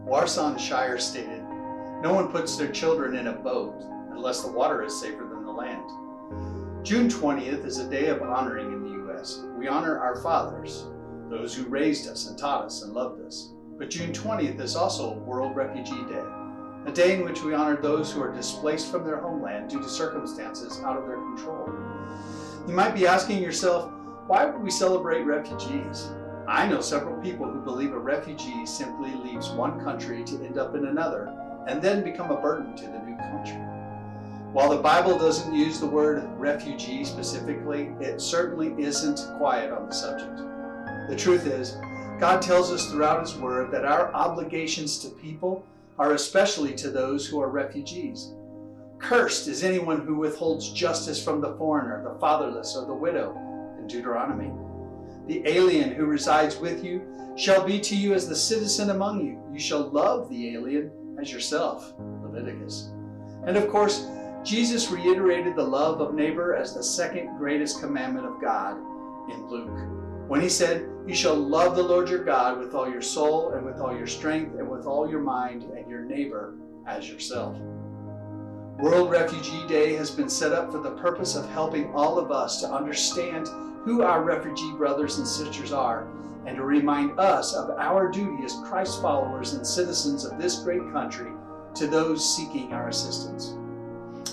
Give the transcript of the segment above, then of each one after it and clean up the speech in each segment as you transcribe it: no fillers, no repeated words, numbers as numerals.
Warsaw stated, "No one puts their children in a boat unless the water is safer than the land." June 20th is a day of honoring in the U.S. We honor our fathers, those who raised us and taught us and loved us. But June 20th is also World Refugee Day, a day in which we honor those who are displaced from their homeland due to circumstances out of their control. You might be asking yourself, why would we celebrate refugees? I know several people who believe a refugee simply leaves one country to end up in another and then become a burden to the new country. While the Bible doesn't use the word refugee specifically, it certainly isn't quiet on the subject. The truth is, God tells us throughout His Word that our obligations to people are especially to those who are refugees. Cursed is anyone who withholds justice from the foreigner, the fatherless, or the widow, in Deuteronomy. The alien who resides with you shall be to you as the citizen among you. You shall love the alien as yourself, Leviticus. And of course, Jesus reiterated the love of neighbor as the second greatest commandment of God in Luke, when He said, "You shall love the Lord your God with all your soul and with all your strength and with all your mind, and your neighbor as yourself." World Refugee Day has been set up for the purpose of helping all of us to understand who our refugee brothers and sisters are, and to remind us of our duty as Christ followers and citizens of this great country to those seeking our assistance.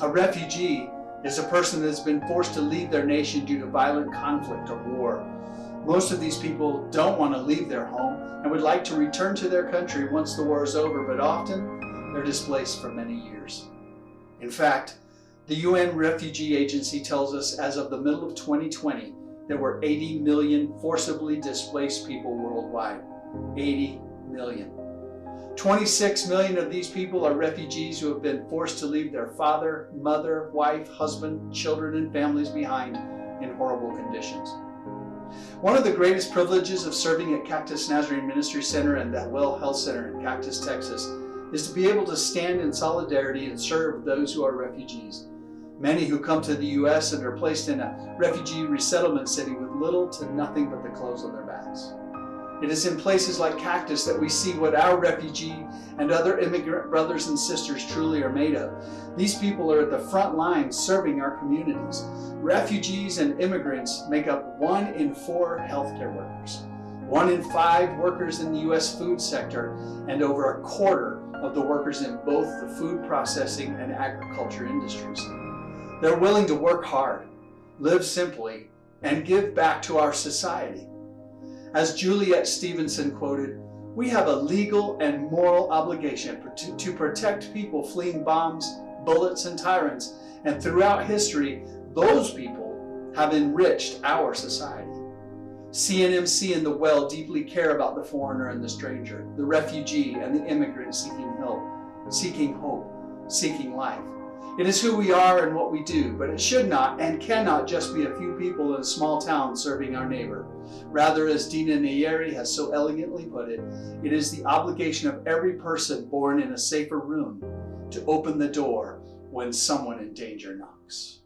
A refugee is a person that has been forced to leave their nation due to violent conflict or war. Most of these people don't want to leave their home and would like to return to their country once the war is over, but often they're displaced for many years. In fact, the UN Refugee Agency tells us as of the middle of 2020, there were 80 million forcibly displaced people worldwide. 80 million. 26 million of these people are refugees who have been forced to leave their father, mother, wife, husband, children, and families behind in horrible conditions. One of the greatest privileges of serving at Cactus Nazarene Ministry Center and that Well Health Center in Cactus, Texas, is to be able to stand in solidarity and serve those who are refugees. Many who come to the U.S. and are placed in a refugee resettlement city with little to nothing but the clothes on their backs. It is in places like Cactus that we see what our refugee and other immigrant brothers and sisters truly are made of. These people are at the front lines serving our communities. Refugees and immigrants make up 1 in 4 healthcare workers, 1 in 5 workers in the U.S. food sector, and over 1/4 of the workers in both the food processing and agriculture industries. They're willing to work hard, live simply, and give back to our society. As Juliet Stevenson quoted, "We have a legal and moral obligation to protect people fleeing bombs, bullets, and tyrants, and throughout history, those people have enriched our society." CNMC and the Well deeply care about the foreigner and the stranger, the refugee and the immigrant seeking help, seeking hope, seeking life. It is who we are and what we do, but it should not and cannot just be a few people in a small town serving our neighbor. Rather, as Dina Nayeri has so elegantly put it, it is the obligation of every person born in a safer room to open the door when someone in danger knocks.